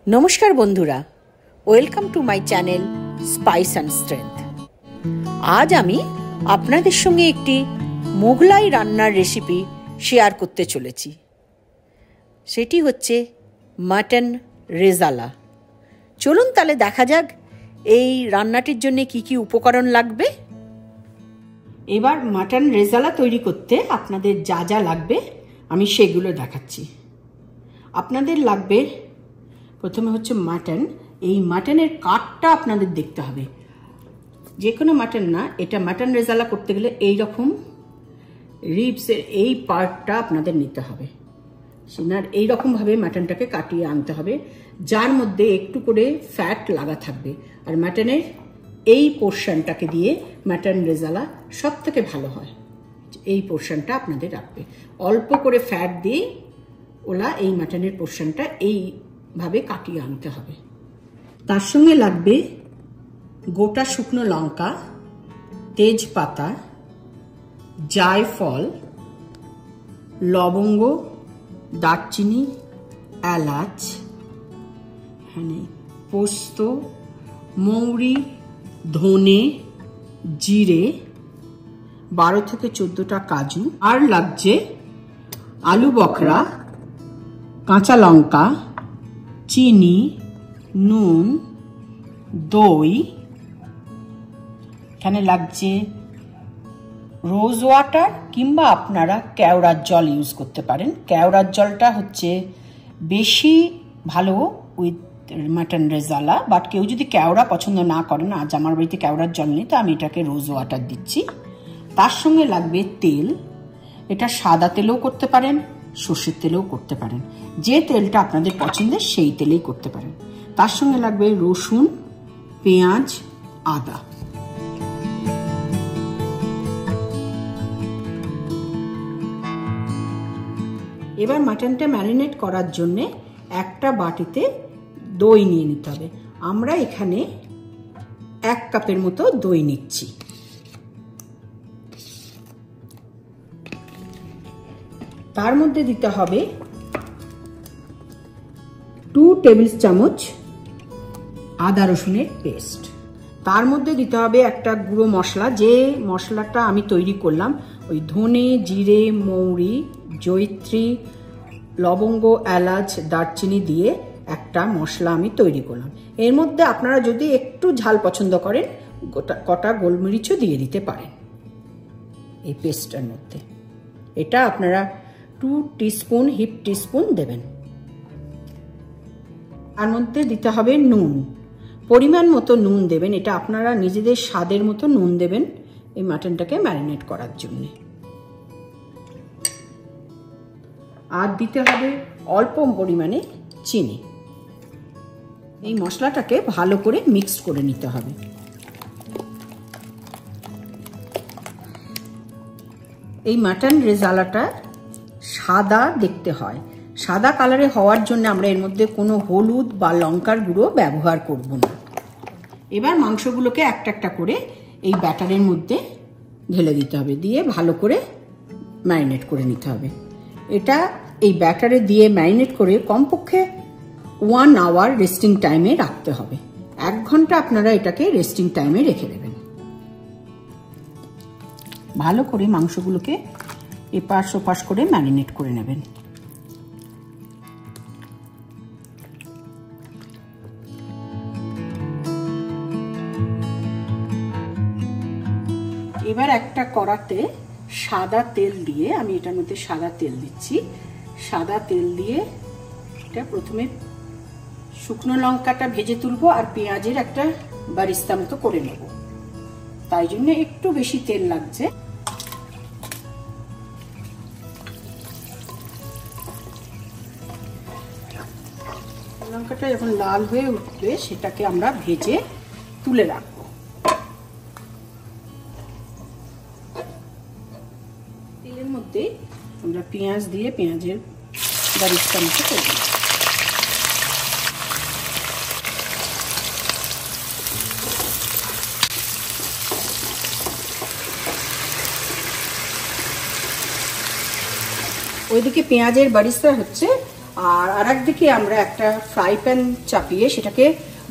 নমস্কার বন্ধুরা, welcome to my channel spice and strength. আজ আমি আপনাদের সঙ্গে একটি মোগলাই রান্নার রেসিপি শেয়ার করতে চলেছি। সেটি হচ্ছে মাটন রেজালা। চলুন তাহলে দেখা যাক এই রান্নাটির জন্য কি কি উপকরণ লাগবে। এবার মাটন রেজালা তৈরি করতে আপনাদের যা যা লাগবে আমি সেগুলো দেখাচ্ছি। আপনাদের লাগবে প্রথমে হচ্ছে মাটন। এই মাটনের কাটটা আপনাদের দেখতে হবে, যে কোনো মাটন না, এটা মাটন রেজালা করতে গেলে এই রকম রিবসের এই পার্টটা আপনাদের নিতে হবে। সিনার এইরকমভাবে মাটনটাকে কাটিয়ে আনতে হবে, যার মধ্যে একটু করে ফ্যাট লাগা থাকবে। আর মাটনের এই পোর্শনটাকে দিয়ে মাটন রেজালা সব থেকে ভালো হয়। এই পোর্শনটা আপনাদের রাখবে, অল্প করে ফ্যাট দিয়ে ওলা এই মাটনের পোর্শনটা এইভাবে কাটিয়ে আনতে হবে। তার সঙ্গে লাগবে গোটা শুকনো লঙ্কা, তেজপাতা, জায়ফল, লবঙ্গ, দারচিনি, এলাচ, পোস্ত, মৌরি, ধনে, জিরে, 12 থেকে 14টা কাজু। আর লাগছে আলু বখরা, কাঁচা লঙ্কা, চিনি, নুন, দই। এখানে লাগছে রোজ ওয়াটার কিংবা আপনারা কেওড়ার জল ইউজ করতে পারেন। কেওড়ার জলটা হচ্ছে বেশি ভালো উইথ মাটন রেজালা, বাট কেউ যদি কেওড়া পছন্দ না করেন, আজ আমার বাড়িতে কেওড়ার জল নেই, তো আমি এটাকে রোজ ওয়াটার দিচ্ছি। তার সঙ্গে লাগবে তেল। এটা সাদা তেলেও করতে পারেন, সর্ষের তেলেও করতে পারেন, যে তেলটা আপনাদের পছন্দের সেই তেলেই করতে পারেন। তার সঙ্গে লাগবে রসুন, পেঁয়াজ, আদা। এবার মাটনটা ম্যারিনেট করার জন্য একটা বাটিতে দই নিয়ে নিতে হবে। আমরা এখানে 1 কাপের মতো দই নিচ্ছি। তার মধ্যে দিতে হবে 2 টেবিল চামচ আদা রসুনের পেস্ট। তার মধ্যে দিতে হবে একটা গুঁড়ো মশলা, যে মশলাটা আমি তৈরি করলাম, ওই ধনে, জিরে, মৌরি, জয়িত্রী, লবঙ্গ, এলাচ, দারচিনি দিয়ে একটা মশলা আমি তৈরি করলাম। এর মধ্যে আপনারা যদি একটু ঝাল পছন্দ করেন, কটা গোলমরিচও দিয়ে দিতে পারেন এই পেস্টটার মধ্যে। এটা আপনারা 2 টিস্পুন হিপ টিস্পুন দেবেন। তার মধ্যে দিতে হবে নুন, পরিমাণ মতো নুন দেবেন। এটা আপনারা নিজেদের স্বাদের মতো নুন দেবেন এই মাটনটাকে ম্যারিনেট করার জন্য। আর দিতে হবে অল্প পরিমাণে চিনি। এই মশলাটাকে ভালো করে মিক্স করে নিতে হবে। এই মাটন রেজালাটা সাদা দেখতে হয়। সাদা কালারে হওয়ার জন্য আমরা এর মধ্যে কোনো হলুদ বা লঙ্কার গুঁড়ো ব্যবহার করব না। এবার মাংসগুলোকে একটা একটা করে এই ব্যাটারের মধ্যে ঢেলে দিতে হবে, দিয়ে ভালো করে ম্যারিনেট করে নিতে হবে। এটা এই ব্যাটারে দিয়ে ম্যারিনেট করে কমপক্ষে 1 আওয়ার রেস্টিং টাইমে রাখতে হবে। 1 ঘন্টা আপনারা এটাকে রেস্টিং টাইমে রেখে দেবেন। ভালো করে মাংসগুলোকে এপাশ ওপাশ করে ম্যারিনেট করে নেবেন। এবার একটা কড়াতে সাদা তেল দিয়ে, আমি এটার মধ্যে সাদা তেল দিচ্ছি। সাদা তেল দিয়ে এটা প্রথমে শুকনো লঙ্কাটা ভেজে তুলবো আর পেঁয়াজের একটা বারিস্তা মতো করে নেব, তাই জন্য একটু বেশি তেল লাগছে। লঙ্কাটা যখন লাল হয়ে উঠবে সেটাকে আমরা ভেজে তুলে রাখবো। তেলের মধ্যে আমরা পেঁয়াজ দিয়ে পেঁয়াজের বারিস্তা মতো করে দেব। ওইদিকে পেঁয়াজের বারিস্তা হচ্ছে, আর আরেকদিকে আমরা একটা ফ্রাই প্যান চাপিয়ে সেটাকে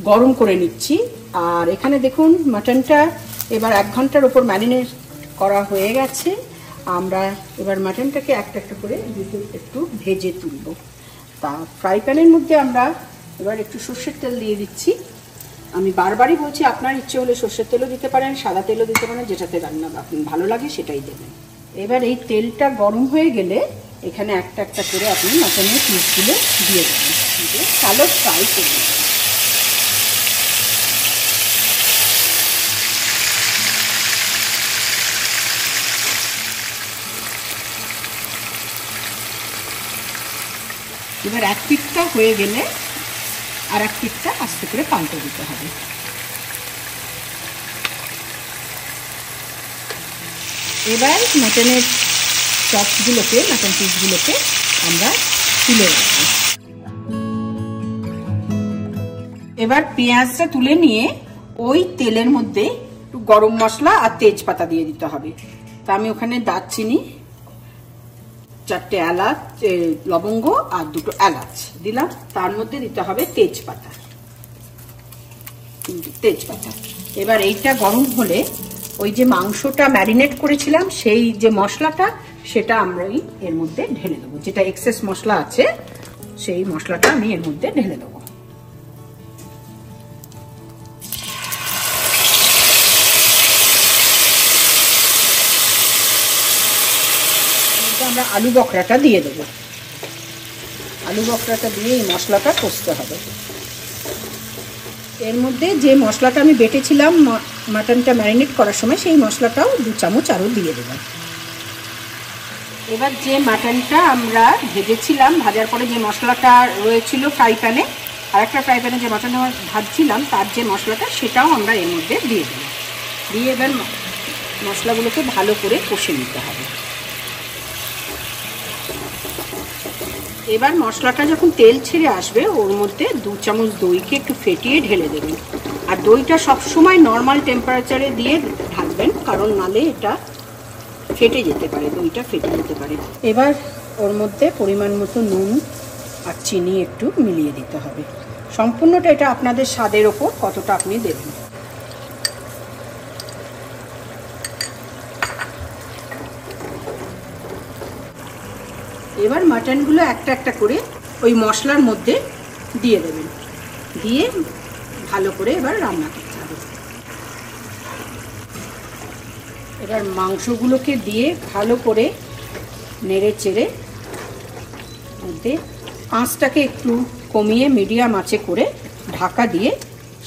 গরম করে নিচ্ছি। আর এখানে দেখুন মাটনটা এবার 1 ঘন্টার উপর ম্যারিনেট করা হয়ে গেছে। আমরা এবার মাটনটাকে একটা একটা করে একটু ভেজে তুলব। তা ফ্রাই প্যানের মধ্যে আমরা এবার একটু সর্ষের তেল দিয়ে দিচ্ছি। আমি বারবারই বলছি, আপনার ইচ্ছে হলে সর্ষের তেলও দিতে পারেন, সাদা তেলও দিতে পারেন, যেটাতে রান্না আপনার ভালো লাগে সেটাই দেবেন। এবার এই তেলটা গরম হয়ে গেলে এখানে একটা একটা করে আপনি মাটনের পিসগুলো দিয়ে দেবেন, দিয়ে ভালো ফ্রাই করে দেবেন। এবার এক পিঠটা হয়ে গেলে আর এক পিঠটা আস্তে করে পাল্টে দিতে হবে। এবার মাটনের চপগুলোকে, মাটন পিসগুলোকে আমরা তুলে রাখবো। এবার পেঁয়াজটা তুলে নিয়ে ওই তেলের মধ্যে একটু গরম মশলা আর তেজপাতা দিয়ে দিতে হবে। তা আমি ওখানে দারচিনি, 4টে এলাচ, লবঙ্গ আর 2টো এলাচ দিলাম। তার মধ্যে দিতে হবে তেজপাতা। এবার এইটা গরম হলে ওই যে মাংসটা ম্যারিনেট করেছিলাম সেই যে মশলাটা, সেটা আমরা এর মধ্যে ঢেলে দেবো। যেটা এক্সেস মশলা আছে সেই মশলাটা আমি এর মধ্যে ঢেলে দেবো। আমরা আলু বকরাটা দিয়ে দেবো। আলু বকরাটা দিয়ে এই মশলাটা কষতে হবে। এর মধ্যে যে মশলাটা আমি বেটেছিলাম মাটনটা ম্যারিনেট করার সময়, সেই মশলাটাও 2 চামচ আরও দিয়ে দেবো। এবার যে মাটনটা আমরা ভেজেছিলাম, ভাজার পরে যে মশলাটা রয়েছিল ফ্রাই প্যানে, আর একটা ফ্রাই প্যানে যে মাটনটা ভাজছিলাম তার যে মশলাটা, সেটাও আমরা এর মধ্যে দিয়ে দেবো। দিয়ে এবার মশলাগুলোকে ভালো করে কষে নিতে হবে। এবার মশলাটা যখন তেল ছেড়ে আসবে, ওর মধ্যে 2 চামচ দইকে একটু ফেটিয়ে ঢেলে দেবেন। আর দইটা সবসময় নর্মাল টেম্পারেচারে দিয়ে ঢাকবেন, কারণ নালে এটা ফেটে যেতে পারে, দইটা ফেটে যেতে পারে। এবার ওর মধ্যে পরিমাণ মতো নুন আর চিনি একটু মিলিয়ে দিতে হবে। সম্পূর্ণটা এটা আপনাদের স্বাদের ওপর কতটা আপনি দেবেন। এবার মাটনগুলো একটা একটা করে ওই মশলার মধ্যে দিয়ে দেবেন, দিয়ে ভালো করে এবার রান্না করতে হবে। এবার মাংসগুলোকে দিয়ে ভালো করে নেড়ে চেড়ে মধ্যে আঁচটাকে একটু কমিয়ে মিডিয়াম আঁচে করে ঢাকা দিয়ে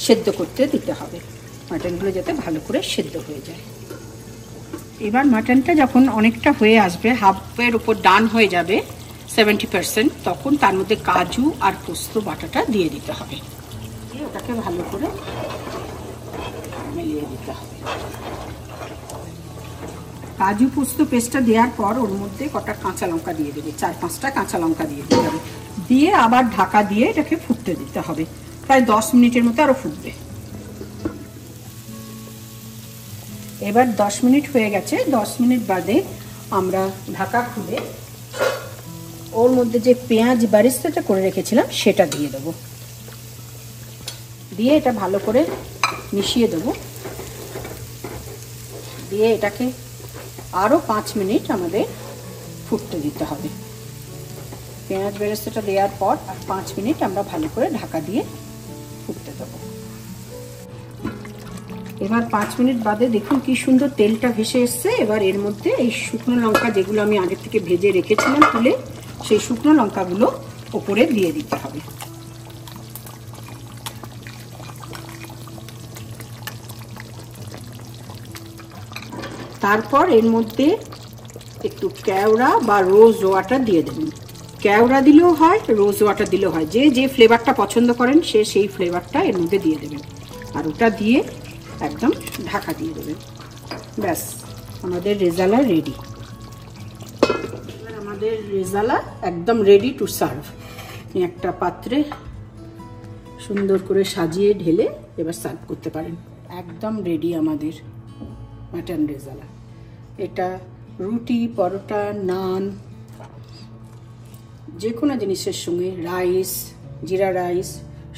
সেদ্ধ করতে দিতে হবে, মাটনগুলো যাতে ভালো করে সেদ্ধ হয়ে যায়। এবার মাটনটা যখন অনেকটা হয়ে আসবে, হাফের উপর ডান হয়ে যাবে 70%, তখন তার মধ্যে কাজু আর পোস্ত বাটাটা দিয়ে দিতে হবে। ওটাকে ভালো করে মিলিয়ে দিতে হবে। কাজু পোস্ত পেস্টটা দেওয়ার পর ওর মধ্যে কটা কাঁচা লঙ্কা দিয়ে দেবে, 4-5টা কাঁচা লঙ্কা দিয়ে দিতে হবে। দিয়ে আবার ঢাকা দিয়ে এটাকে ফুটতে দিতে হবে, প্রায় 10 মিনিটের মতো আরো ফুটবে। এবার 10 মিনিট হয়ে গেছে। 10 মিনিট বাদে আমরা ঢাকা খুলে ওর মধ্যে যে পেঁয়াজ বারিস্তাটা করে রেখেছিলাম সেটা দিয়ে দেবো। দিয়ে এটা ভালো করে মিশিয়ে দেবো। দিয়ে এটাকে আরও 5 মিনিট আমাদের ফুটতে দিতে হবে। পেঁয়াজ বেরেস্তাটা দেওয়ার পর আর 5 মিনিট আমরা ভালো করে ঢাকা দিয়ে ফুটতে দেবো। এবার 5 মিনিট বাদে দেখুন কি সুন্দর তেলটা ভেসে এসছে। এবার এর মধ্যে এই শুকনো লঙ্কা যেগুলো আমি আগে থেকে ভেজে রেখেছিলাম তুলে, সেই শুকনো লঙ্কাগুলো ওপরে দিয়ে দিতে হবে। তারপর এর মধ্যে একটু কেওড়া বা রোজ ওয়াটার দিয়ে দেবেন। কেওড়া দিলেও হয়, রোজ ওয়াটার দিলেও হয়, যে যে ফ্লেভারটা পছন্দ করেন সে সেই ফ্লেভারটা এর মধ্যে দিয়ে দেবেন। আর ওটা দিয়ে একদম ঢাকা দিয়ে দেবেন। ব্যাস, আমাদের রেজালা রেডি। আমাদের রেজালা একদম রেডি টু সার্ভ। একটা পাত্রে সুন্দর করে সাজিয়ে ঢেলে এবার সার্ভ করতে পারেন। একদম রেডি আমাদের মাটন রেজালা। এটা রুটি, পরোটা, নান যে কোনো জিনিসের সঙ্গে, রাইস, জিরা রাইস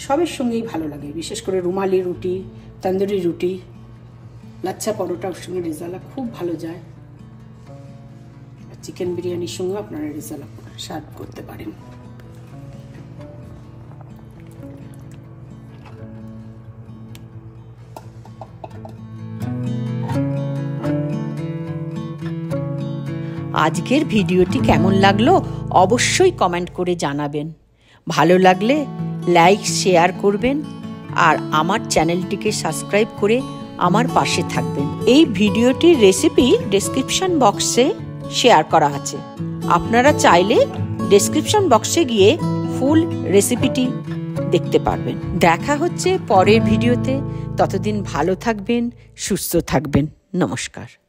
সবের সঙ্গেই ভালো লাগে। বিশেষ করে রুমালি রুটি, তন্দুরি রুটি, লাচ্ছা পরোটার সঙ্গে রেজালা খুব ভালো যায়। আর চিকেন বিরিয়ানির সঙ্গেও আপনারা রেজালা সার্ভ করতে পারেন। আজকের ভিডিওটি কেমন লাগলো অবশ্যই কমেন্ট করে জানাবেন। ভালো লাগলে লাইক শেয়ার করবেন আর আমার চ্যানেলটিকে সাবস্ক্রাইব করে আমার পাশে থাকবেন। এই ভিডিওটির রেসিপি ডেসক্রিপশন বক্সে শেয়ার করা আছে, আপনারা চাইলে ডেসক্রিপশন বক্সে গিয়ে ফুল রেসিপিটি দেখতে পারবেন। দেখা হচ্ছে পরের ভিডিওতে, ততদিন ভালো থাকবেন, সুস্থ থাকবেন। নমস্কার।